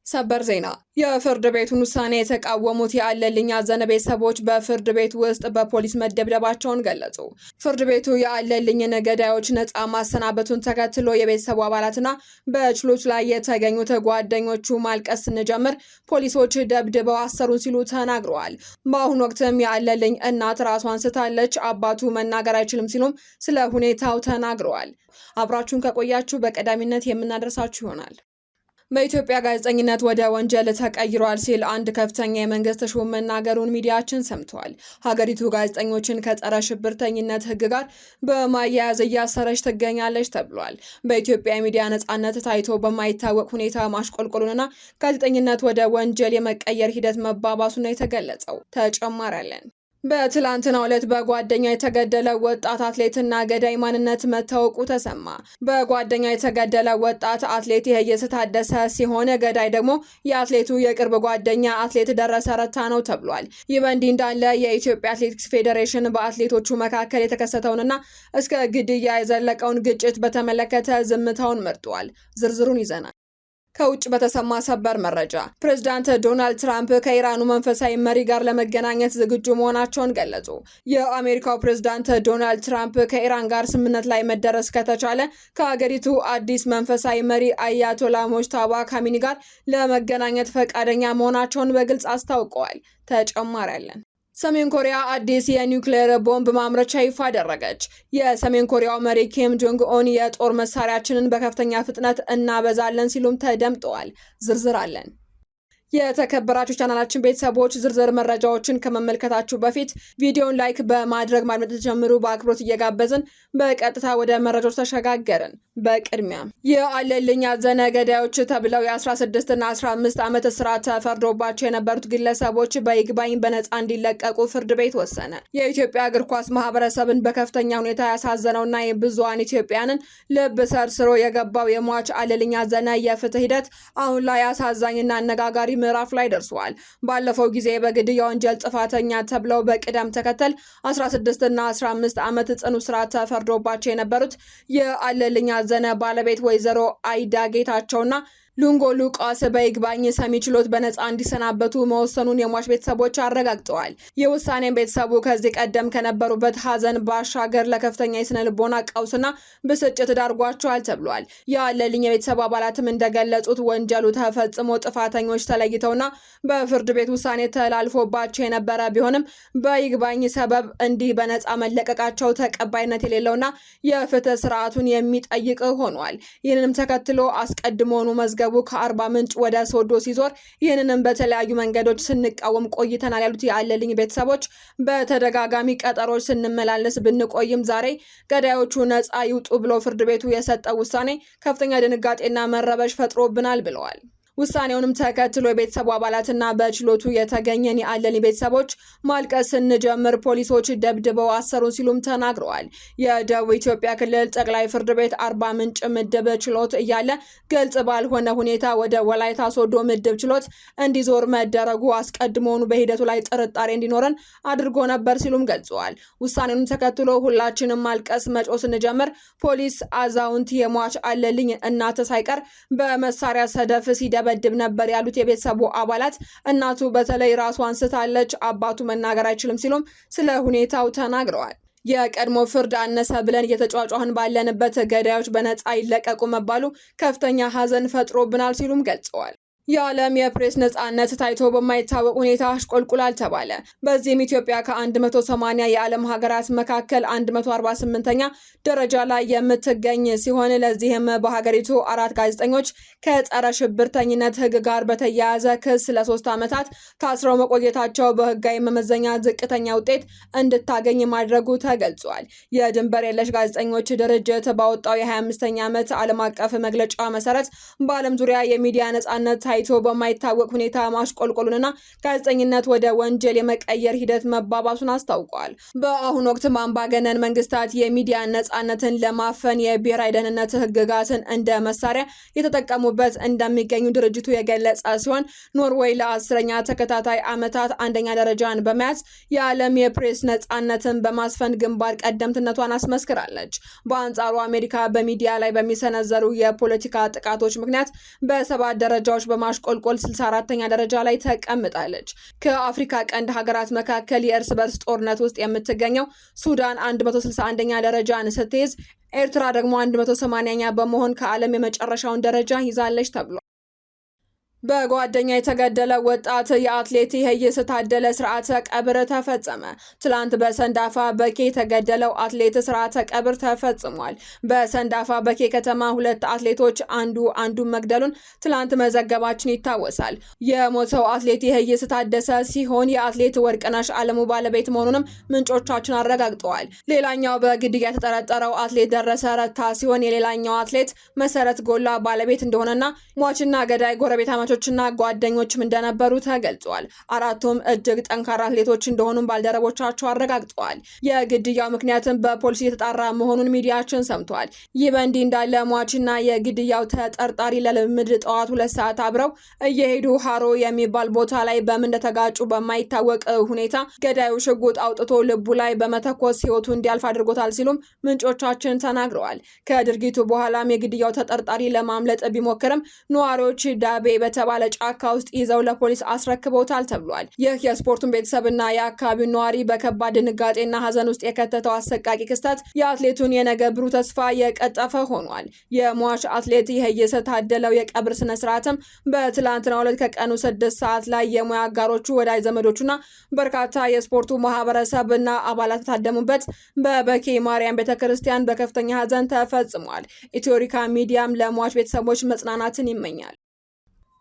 ሰበር ዜና የፍርድ ቤቱን ውሳኔ የተቃወሙት የአለልኝ አዘነ ቤተሰቦች በፍርድ ቤት ውስጥ በፖሊስ መደብደባቸውን ገለጹ። ፍርድ ቤቱ የአለልኝን ገዳዮች ነፃ ማሰናበቱን ተከትሎ የቤተሰቡ አባላትና በችሎት ላይ የተገኙት ጓደኞቹ ማልቀስ ስንጀምር ፖሊሶች ደብድበው አሰሩን ሲሉ ተናግረዋል። በአሁኑ ወቅትም የአለልኝ እናት ራሷን ስታለች፣ አባቱ መናገር አይችልም ሲሉም ስለ ሁኔታው ተናግረዋል። አብራችሁን ከቆያችሁ በቀዳሚነት የምናደርሳችሁ ይሆናል። በኢትዮጵያ ጋዜጠኝነት ወደ ወንጀል ተቀይሯል ሲል አንድ ከፍተኛ የመንግስት ሹም መናገሩን ሚዲያችን ሰምቷል። ሀገሪቱ ጋዜጠኞችን ከጸረ ሽብርተኝነት ሕግ ጋር በማያያዝ እያሰረች ትገኛለች ተብሏል። በኢትዮጵያ የሚዲያ ነጻነት ታይቶ በማይታወቅ ሁኔታ ማሽቆልቆሉንና ጋዜጠኝነት ወደ ወንጀል የመቀየር ሂደት መባባሱን ነው የተገለጸው። ተጨማሪ አለን። በትላንትናው ዕለት በጓደኛ የተገደለ ወጣት አትሌትና ገዳይ ማንነት መታወቁ ተሰማ። በጓደኛ የተገደለ ወጣት አትሌት ይሄየስ ታደሰ ሲሆን ገዳይ ደግሞ የአትሌቱ የቅርብ ጓደኛ አትሌት ደረሰ ረታ ነው ተብሏል። ይህ በእንዲህ እንዳለ የኢትዮጵያ አትሌቲክስ ፌዴሬሽን በአትሌቶቹ መካከል የተከሰተውንና እስከ ግድያ የዘለቀውን ግጭት በተመለከተ ዝምታውን መርጧል። ዝርዝሩን ይዘናል። ከውጭ በተሰማ ሰበር መረጃ ፕሬዝዳንት ዶናልድ ትራምፕ ከኢራኑ መንፈሳዊ መሪ ጋር ለመገናኘት ዝግጁ መሆናቸውን ገለጹ። የአሜሪካው ፕሬዝዳንት ዶናልድ ትራምፕ ከኢራን ጋር ስምምነት ላይ መደረስ ከተቻለ ከሀገሪቱ አዲስ መንፈሳዊ መሪ አያቶላ ሞጅታባ ካሚኒ ጋር ለመገናኘት ፈቃደኛ መሆናቸውን በግልጽ አስታውቀዋል። ተጨማሪ አለን። ሰሜን ኮሪያ አዲስ የኒውክሌር ቦምብ ማምረቻ ይፋ አደረገች። የሰሜን ኮሪያው መሪ ኪም ጆንግ ኦን የጦር መሳሪያችንን በከፍተኛ ፍጥነት እናበዛለን ሲሉም ተደምጠዋል። ዝርዝር አለን። የተከበራችሁ ቻናላችን ቤተሰቦች ዝርዝር መረጃዎችን ከመመልከታችሁ በፊት ቪዲዮን ላይክ በማድረግ ማድመጥ ተጀምሩ በአክብሮት እየጋበዝን በቀጥታ ወደ መረጃዎች ተሸጋገርን። በቅድሚያም የአለልኝ አዘነ ገዳዮች ተብለው የ16 እና 15 ዓመት እስራት ተፈርዶባቸው የነበሩት ግለሰቦች በይግባኝ በነፃ እንዲለቀቁ ፍርድ ቤት ወሰነ። የኢትዮጵያ እግር ኳስ ማህበረሰብን በከፍተኛ ሁኔታ ያሳዘነውና የብዙሃን ኢትዮጵያንን ልብ ሰርስሮ የገባው የሟች አለልኝ አዘነ የፍትህ ሂደት አሁን ላይ አሳዛኝና አነጋጋሪ ምዕራፍ ላይ ደርሷል። ባለፈው ጊዜ በግድያ ወንጀል ጥፋተኛ ተብለው በቅደም ተከተል 16 እና 15 ዓመት ጽኑ እስራት ተፈርዶባቸው የነበሩት የአለልኝ አዘነ ባለቤት ወይዘሮ አይዳ ጌታቸውና ሉንጎ ሉቃስ በይግባኝ ሰሚ ችሎት በነፃ እንዲሰናበቱ መወሰኑን የሟች ቤተሰቦች አረጋግጠዋል። የውሳኔን ቤተሰቡ ከዚህ ቀደም ከነበሩበት ሀዘን ባሻገር ለከፍተኛ የስነ ልቦና ቀውስና ብስጭት ዳርጓቸዋል ተብሏል። የአለልኝ የቤተሰብ አባላትም እንደገለጹት ወንጀሉ ተፈጽሞ ጥፋተኞች ተለይተውና በፍርድ ቤት ውሳኔ ተላልፎባቸው የነበረ ቢሆንም በይግባኝ ሰበብ እንዲህ በነፃ መለቀቃቸው ተቀባይነት የሌለውና የፍትህ ስርዓቱን የሚጠይቅ ሆኗል። ይህንንም ተከትሎ አስቀድሞኑ መዝገቡ ከአርባ ምንጭ ወደ ሶዶ ሲዞር ይህንንም በተለያዩ መንገዶች ስንቃወም ቆይተናል ያሉት የአለልኝ ቤተሰቦች በተደጋጋሚ ቀጠሮች ስንመላለስ ብንቆይም ዛሬ ገዳዮቹ ነፃ ይውጡ ብሎ ፍርድ ቤቱ የሰጠው ውሳኔ ከፍተኛ ድንጋጤና መረበሽ ፈጥሮብናል ብለዋል። ውሳኔውንም ተከትሎ የቤተሰቡ አባላትና በችሎቱ የተገኘን የአለልኝ ቤተሰቦች ማልቀስ ስንጀምር ፖሊሶች ደብድበው አሰሩን ሲሉም ተናግረዋል። የደቡብ ኢትዮጵያ ክልል ጠቅላይ ፍርድ ቤት አርባ ምንጭ ምድብ ችሎት እያለ ግልጽ ባልሆነ ሁኔታ ወደ ወላይታ ሶዶ ምድብ ችሎት እንዲዞር መደረጉ አስቀድሞውኑ በሂደቱ ላይ ጥርጣሬ እንዲኖረን አድርጎ ነበር ሲሉም ገልጸዋል። ውሳኔውንም ተከትሎ ሁላችንም ማልቀስ መጮ ስንጀምር ፖሊስ አዛውንት የሟች አለልኝ እናት ሳይቀር በመሳሪያ ሰደፍ ሲደበድብ ነበር ያሉት የቤተሰቡ አባላት እናቱ በተለይ ራሷን ስታለች፣ አባቱ መናገር አይችልም ሲሉም ስለ ሁኔታው ተናግረዋል። የቀድሞ ፍርድ አነሰ ብለን እየተጫጫህን ባለንበት ገዳዮች በነፃ ይለቀቁ መባሉ ከፍተኛ ሀዘን ፈጥሮብናል ሲሉም ገልጸዋል። የዓለም የፕሬስ ነጻነት ታይቶ በማይታወቅ ሁኔታ አሽቆልቁላል ተባለ። በዚህም ኢትዮጵያ ከ180 የዓለም ሀገራት መካከል 148ኛ ደረጃ ላይ የምትገኝ ሲሆን ለዚህም በሀገሪቱ 4 ጋዜጠኞች ከጸረ ሽብርተኝነት ሕግ ጋር በተያያዘ ክስ ለ3 ዓመታት ታስረው መቆየታቸው በህጋዊ መመዘኛ ዝቅተኛ ውጤት እንድታገኝ ማድረጉ ተገልጿል። የድንበር የለሽ ጋዜጠኞች ድርጅት ባወጣው የ25ኛ ዓመት ዓለም አቀፍ መግለጫ መሰረት በዓለም ዙሪያ የሚዲያ ነጻነት ታይቶ በማይታወቅ ሁኔታ ማሽቆልቆሉንና ጋዜጠኝነት ወደ ወንጀል የመቀየር ሂደት መባባሱን አስታውቋል። በአሁኑ ወቅት አምባገነን መንግስታት የሚዲያ ነጻነትን ለማፈን የብሔራዊ ደህንነት ህግጋትን እንደ መሳሪያ የተጠቀሙበት እንደሚገኙ ድርጅቱ የገለጸ ሲሆን ኖርዌይ ለ10ኛ ተከታታይ ዓመታት አንደኛ ደረጃን በመያዝ የዓለም የፕሬስ ነጻነትን በማስፈን ግንባር ቀደምትነቷን አስመስክራለች። በአንጻሩ አሜሪካ በሚዲያ ላይ በሚሰነዘሩ የፖለቲካ ጥቃቶች ምክንያት በ7 ደረጃዎች በማሽቆልቆል 64ኛ ደረጃ ላይ ተቀምጣለች። ከአፍሪካ ቀንድ ሀገራት መካከል የእርስ በርስ ጦርነት ውስጥ የምትገኘው ሱዳን 161ኛ ደረጃን ስትይዝ ኤርትራ ደግሞ 180ኛ በመሆን ከዓለም የመጨረሻውን ደረጃ ይዛለች ተብሏል። በጓደኛ የተገደለ ወጣት የአትሌት ይሄይስ ታደለ ስርዓተ ቀብር ተፈጸመ። ትላንት በሰንዳፋ በኬ የተገደለው አትሌት ስርዓተ ቀብር ተፈጽሟል። በሰንዳፋ በኬ ከተማ ሁለት አትሌቶች አንዱን መግደሉን ትላንት መዘገባችን ይታወሳል። የሞተው አትሌት ይሄይስ ታደሰ ሲሆን የአትሌት ወርቅነሽ አለሙ ባለቤት መሆኑንም ምንጮቻችን አረጋግጠዋል። ሌላኛው በግድያ የተጠረጠረው አትሌት ደረሰ ረታ ሲሆን የሌላኛው አትሌት መሰረት ጎላ ባለቤት እንደሆነና ሟችና ገዳይ ጎረቤት ና ጓደኞችም እንደነበሩ ተገልጿል። አራቱም እጅግ ጠንካራ አትሌቶች እንደሆኑም ባልደረቦቻቸው አረጋግጠዋል። የግድያው ምክንያትም በፖሊስ የተጣራ መሆኑን ሚዲያችን ሰምቷል። ይህ በእንዲህ እንዳለ ሟችና የግድያው ተጠርጣሪ ለልምድ ጠዋት 2 ሰዓት አብረው እየሄዱ ሃሮ የሚባል ቦታ ላይ በምን እንደተጋጩ በማይታወቅ ሁኔታ ገዳዩ ሽጉጥ አውጥቶ ልቡ ላይ በመተኮስ ሕይወቱ እንዲያልፍ አድርጎታል ሲሉም ምንጮቻችን ተናግረዋል። ከድርጊቱ በኋላም የግድያው ተጠርጣሪ ለማምለጥ ቢሞክርም ነዋሪዎች ዳቤ ባለ ጫካ ውስጥ ይዘው ለፖሊስ አስረክበውታል ተብሏል። ይህ የስፖርቱን ቤተሰብና የአካባቢውን ነዋሪ በከባድ ድንጋጤና ሀዘን ውስጥ የከተተው አሰቃቂ ክስተት የአትሌቱን የነገ ብሩህ ተስፋ የቀጠፈ ሆኗል። የሟች አትሌት ይሄይስ ታደለው የቀብር ስነ ስርዓትም በትላንትናው ዕለት ከቀኑ 6 ሰዓት ላይ የሙያ አጋሮቹ፣ ወዳጅ ዘመዶቹና በርካታ የስፖርቱ ማህበረሰብና አባላት ታደሙበት በበኬ ማርያም ቤተክርስቲያን በከፍተኛ ሀዘን ተፈጽሟል። ኢትዮሪካ ሚዲያም ለሟች ቤተሰቦች መጽናናትን ይመኛል።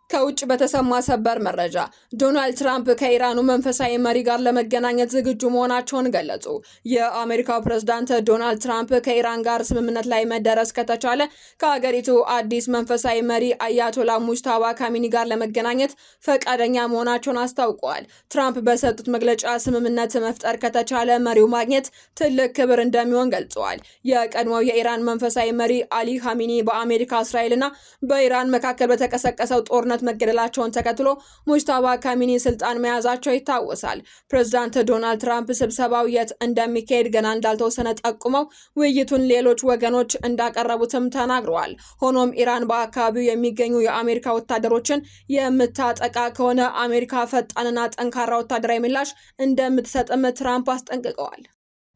ከውጭ በተሰማ ሰበር መረጃ ዶናልድ ትራምፕ ከኢራኑ መንፈሳዊ መሪ ጋር ለመገናኘት ዝግጁ መሆናቸውን ገለጹ። የአሜሪካው ፕሬዝዳንት ዶናልድ ትራምፕ ከኢራን ጋር ስምምነት ላይ መደረስ ከተቻለ ከሀገሪቱ አዲስ መንፈሳዊ መሪ አያቶላ ሙጅታባ ካሚኒ ጋር ለመገናኘት ፈቃደኛ መሆናቸውን አስታውቀዋል። ትራምፕ በሰጡት መግለጫ ስምምነት መፍጠር ከተቻለ መሪው ማግኘት ትልቅ ክብር እንደሚሆን ገልጸዋል። የቀድሞው የኢራን መንፈሳዊ መሪ አሊ ኻሜኒ በአሜሪካ እስራኤልና በኢራን መካከል በተቀሰቀሰው ጦርነት መገደላቸውን ተከትሎ ሙጅታባ ካሚኒ ስልጣን መያዛቸው ይታወሳል። ፕሬዝዳንት ዶናልድ ትራምፕ ስብሰባው የት እንደሚካሄድ ገና እንዳልተወሰነ ጠቁመው ውይይቱን ሌሎች ወገኖች እንዳቀረቡትም ተናግረዋል። ሆኖም ኢራን በአካባቢው የሚገኙ የአሜሪካ ወታደሮችን የምታጠቃ ከሆነ አሜሪካ ፈጣንና ጠንካራ ወታደራዊ ምላሽ እንደምትሰጥም ትራምፕ አስጠንቅቀዋል።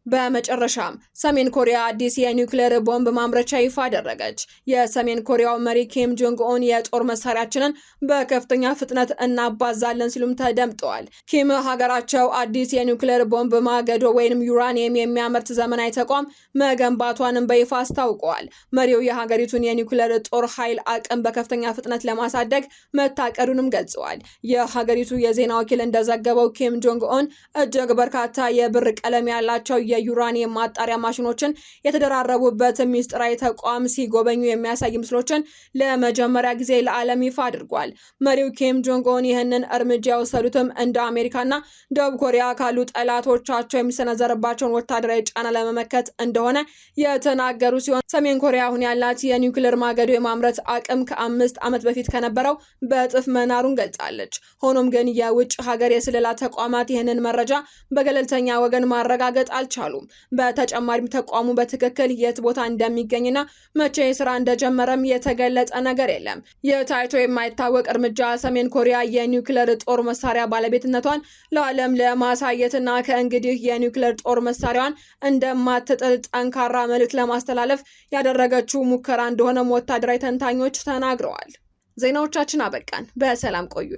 በመጨረሻም ሰሜን ኮሪያ አዲስ የኒውክሌር ቦምብ ማምረቻ ይፋ አደረገች። የሰሜን ኮሪያው መሪ ኪም ጆንግ ኡን የጦር መሳሪያችንን በከፍተኛ ፍጥነት እናባዛለን ሲሉም ተደምጠዋል። ኪም ሀገራቸው አዲስ የኒውክሌር ቦምብ ማገዶ ወይም ዩራኒየም የሚያመርት ዘመናዊ ተቋም መገንባቷንም በይፋ አስታውቀዋል። መሪው የሀገሪቱን የኒውክሌር ጦር ኃይል አቅም በከፍተኛ ፍጥነት ለማሳደግ መታቀዱንም ገልጸዋል። የሀገሪቱ የዜና ወኪል እንደዘገበው ኪም ጆንግ ኡን እጅግ በርካታ የብር ቀለም ያላቸው የዩራኒየም ማጣሪያ ማሽኖችን የተደራረቡበት ሚስጥራዊ ተቋም ሲጎበኙ የሚያሳይ ምስሎችን ለመጀመሪያ ጊዜ ለዓለም ይፋ አድርጓል። መሪው ኪም ጆንግ ኡን ይህንን እርምጃ የወሰዱትም እንደ አሜሪካና ደቡብ ኮሪያ ካሉ ጠላቶቻቸው የሚሰነዘርባቸውን ወታደራዊ ጫና ለመመከት እንደሆነ የተናገሩ ሲሆን ሰሜን ኮሪያ አሁን ያላት የኒውክሌር ማገዶ የማምረት አቅም ከ5 ዓመት በፊት ከነበረው በእጥፍ መናሩን ገልጻለች። ሆኖም ግን የውጭ ሀገር የስለላ ተቋማት ይህንን መረጃ በገለልተኛ ወገን ማረጋገጥ አልቻሉም። በተጨማሪም ተቋሙ በትክክል የት ቦታ እንደሚገኝና መቼ ስራ እንደጀመረም የተገለጸ ነገር የለም። የታይቶ የማይታወቅ እርምጃ ሰሜን ኮሪያ የኒውክሌር ጦር መሳሪያ ባለቤትነቷን ለዓለም ለማሳየትና ከእንግዲህ የኒውክሌር ጦር መሳሪያዋን እንደማትጥል ጠንካራ መልእክት ለማስተላለፍ ያደረገችው ሙከራ እንደሆነም ወታደራዊ ተንታኞች ተናግረዋል። ዜናዎቻችን አበቃን። በሰላም ቆዩ።